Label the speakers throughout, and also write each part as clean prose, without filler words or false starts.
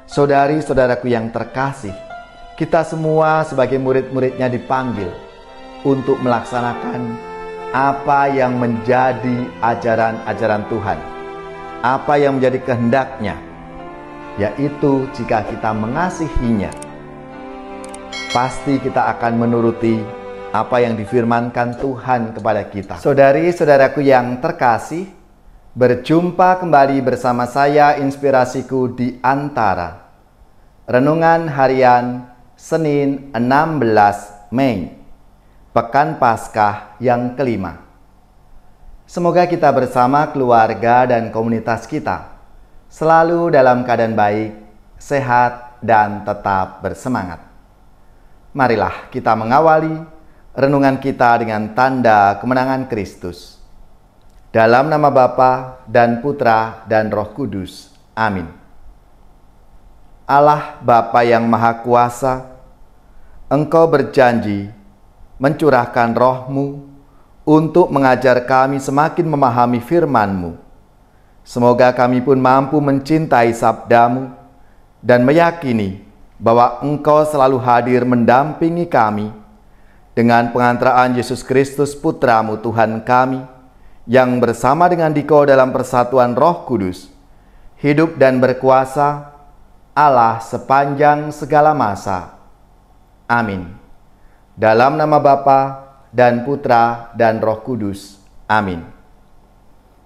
Speaker 1: Saudari-saudaraku yang terkasih, kita semua sebagai murid-muridnya dipanggil untuk melaksanakan apa yang menjadi ajaran-ajaran Tuhan, apa yang menjadi kehendaknya, yaitu jika kita mengasihinya, pasti kita akan menuruti apa yang difirmankan Tuhan kepada kita. Saudari-saudaraku yang terkasih, berjumpa kembali bersama saya Inspirasiku di Antara. Renungan harian Senin 16 Mei, Pekan Paskah yang kelima. Semoga kita bersama keluarga dan komunitas kita selalu dalam keadaan baik, sehat, dan tetap bersemangat. Marilah kita mengawali renungan kita dengan tanda kemenangan Kristus. Dalam nama Bapa dan Putra dan Roh Kudus. Amin. Allah Bapa yang Maha Kuasa, Engkau berjanji mencurahkan Roh-Mu untuk mengajar kami semakin memahami firman-Mu. Semoga kami pun mampu mencintai sabda-Mu dan meyakini bahwa Engkau selalu hadir mendampingi kami dengan pengantaraan Yesus Kristus Putra-Mu Tuhan kami, yang bersama dengan Dikau dalam persatuan Roh Kudus, hidup dan berkuasa Allah sepanjang segala masa. Amin. Dalam nama Bapa dan Putra dan Roh Kudus. Amin.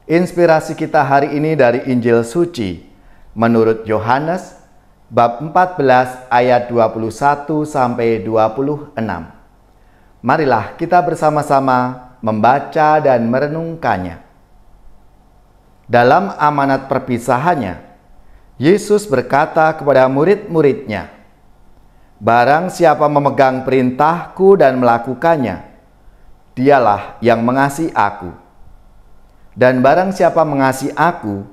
Speaker 1: Inspirasi kita hari ini dari Injil Suci menurut Yohanes bab 14 ayat 21 sampai 26. Marilah kita bersama-sama membaca dan merenungkannya. Dalam amanat perpisahannya, Yesus berkata kepada murid-muridnya, "Barang siapa memegang perintahku dan melakukannya, dialah yang mengasihi aku. Dan barang siapa mengasihi aku,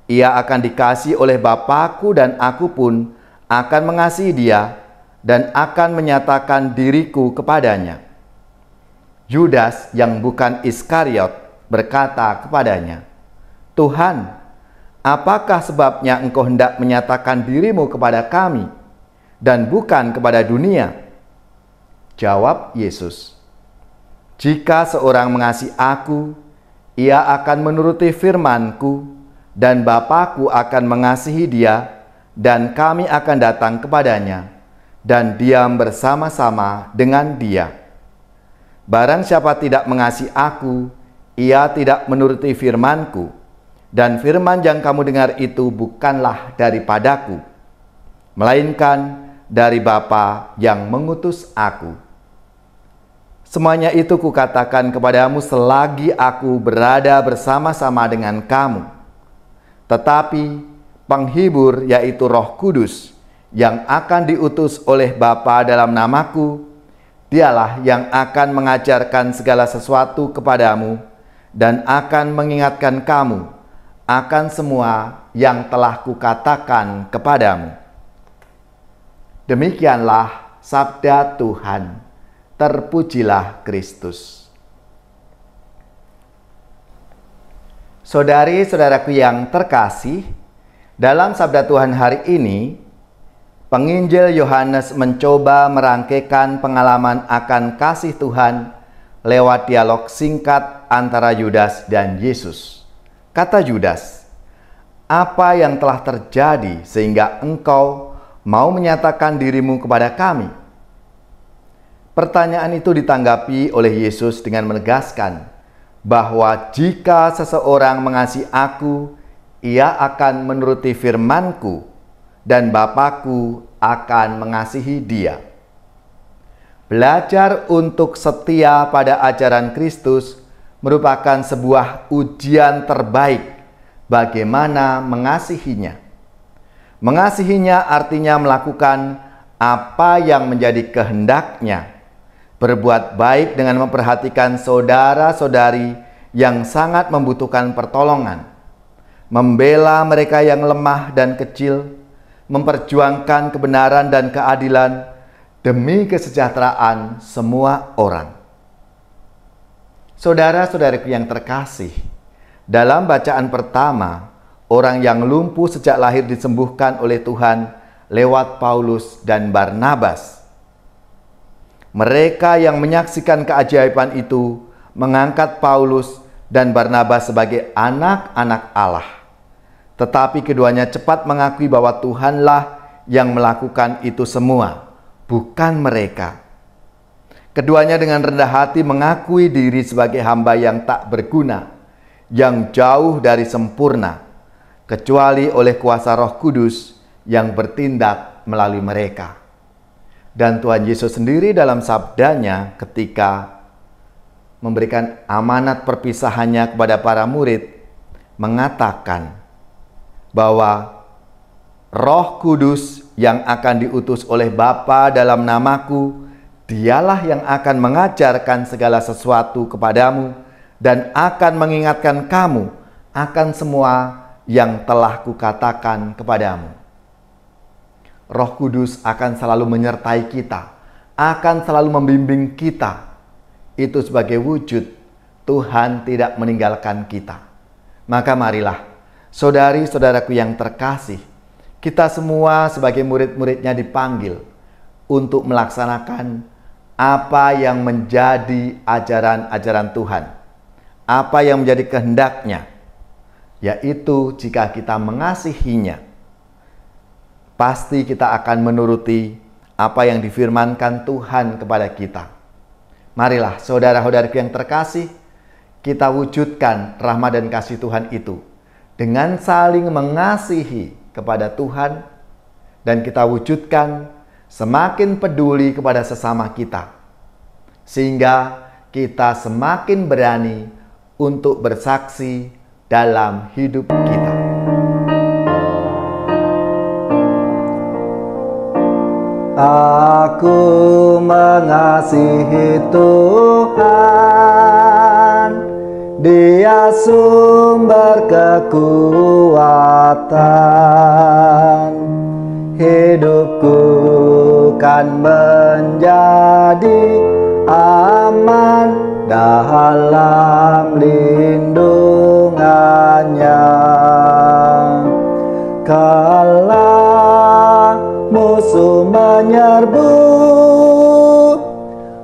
Speaker 1: ia akan dikasihi oleh Bapa-Ku, dan aku pun akan mengasihi dia dan akan menyatakan diriku kepadanya." Yudas yang bukan Iskariot berkata kepadanya, "Tuhan, apakah sebabnya Engkau hendak menyatakan dirimu kepada kami dan bukan kepada dunia?" Jawab Yesus, "Jika seorang mengasihi aku, ia akan menuruti firman-Ku, dan Bapa-Ku akan mengasihi dia, dan kami akan datang kepadanya dan diam bersama-sama dengan dia. Barang siapa tidak mengasihi aku, ia tidak menuruti firman-Ku, dan firman yang kamu dengar itu bukanlah daripadaku, melainkan dari Bapa yang mengutus aku. Semuanya itu kukatakan kepadamu selagi aku berada bersama-sama dengan kamu. Tetapi penghibur, yaitu Roh Kudus, yang akan diutus oleh Bapa dalam namaku, dialah yang akan mengajarkan segala sesuatu kepadamu dan akan mengingatkan kamu akan semua yang telah kukatakan kepadamu." Demikianlah sabda Tuhan. Terpujilah Kristus. Saudari-saudaraku yang terkasih, dalam sabda Tuhan hari ini, Penginjil Yohanes mencoba merangkaikan pengalaman akan kasih Tuhan lewat dialog singkat antara Yudas dan Yesus. Kata Yudas, "Apa yang telah terjadi sehingga engkau mau menyatakan dirimu kepada kami?" Pertanyaan itu ditanggapi oleh Yesus dengan menegaskan bahwa jika seseorang mengasihi aku, ia akan menuruti firman-Ku, dan Bapa-Ku akan mengasihi dia. Belajar untuk setia pada ajaran Kristus merupakan sebuah ujian terbaik bagaimana mengasihinya. Mengasihinya artinya melakukan apa yang menjadi kehendaknya, berbuat baik dengan memperhatikan saudara-saudari yang sangat membutuhkan pertolongan, membela mereka yang lemah dan kecil, memperjuangkan kebenaran dan keadilan demi kesejahteraan semua orang. Saudara-saudariku yang terkasih, dalam bacaan pertama, orang yang lumpuh sejak lahir disembuhkan oleh Tuhan lewat Paulus dan Barnabas. Mereka yang menyaksikan keajaiban itu mengangkat Paulus dan Barnabas sebagai anak-anak Allah. Tetapi keduanya cepat mengakui bahwa Tuhanlah yang melakukan itu semua, bukan mereka. Keduanya dengan rendah hati mengakui diri sebagai hamba yang tak berguna, yang jauh dari sempurna, kecuali oleh kuasa Roh Kudus yang bertindak melalui mereka. Dan Tuhan Yesus sendiri dalam sabdanya ketika memberikan amanat perpisahannya kepada para murid, mengatakan bahwa Roh Kudus yang akan diutus oleh Bapa dalam namaku, Dialah yang akan mengajarkan segala sesuatu kepadamu dan akan mengingatkan kamu akan semua yang telah kukatakan kepadamu. Roh Kudus akan selalu menyertai kita, akan selalu membimbing kita. Itu sebagai wujud Tuhan tidak meninggalkan kita. Maka marilah, saudari-saudaraku yang terkasih, kita semua sebagai murid-muridnya dipanggil untuk melaksanakan apa yang menjadi ajaran-ajaran Tuhan, apa yang menjadi kehendaknya, yaitu jika kita mengasihinya, pasti kita akan menuruti apa yang difirmankan Tuhan kepada kita. Marilah saudara-saudariku yang terkasih, kita wujudkan rahmat dan kasih Tuhan itu dengan saling mengasihi kepada Tuhan, dan kita wujudkan semakin peduli kepada sesama kita, sehingga kita semakin berani untuk bersaksi dalam hidup kita.
Speaker 2: Aku mengasihi Tuhan, Dia sumber kekuatan. Hidupku kan menjadi aman dalam lindungannya. Kala musuh menyerbu,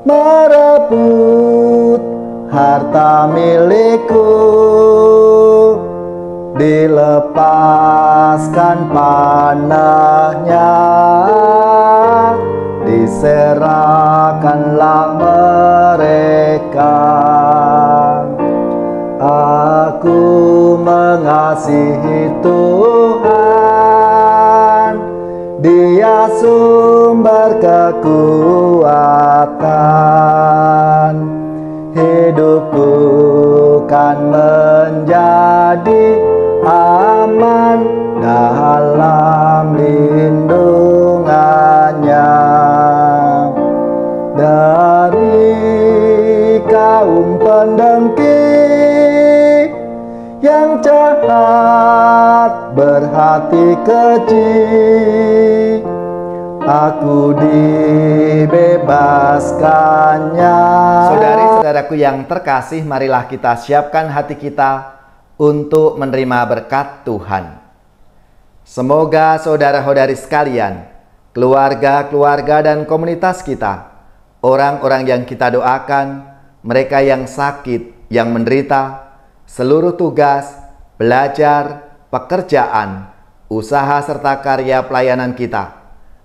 Speaker 2: merebut harta milikku, dilepaskan panahnya, diserahkanlah mereka. Aku mengasihi Tuhan, Dia sumber kekuatan. Hidupku kan menjadi aman dalam lindungannya. Dari kaum pendengki yang jahat berhati keji, aku dibebaskannya.
Speaker 1: Saudari-saudaraku yang terkasih, marilah kita siapkan hati kita untuk menerima berkat Tuhan. Semoga saudara-saudari sekalian, keluarga-keluarga dan komunitas kita, orang-orang yang kita doakan, mereka yang sakit, yang menderita, seluruh tugas, belajar, pekerjaan, usaha serta karya pelayanan kita,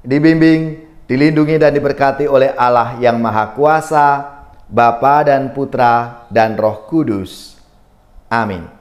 Speaker 1: dibimbing, dilindungi dan diberkati oleh Allah yang Maha Kuasa, Bapa dan Putra dan Roh Kudus. Amin.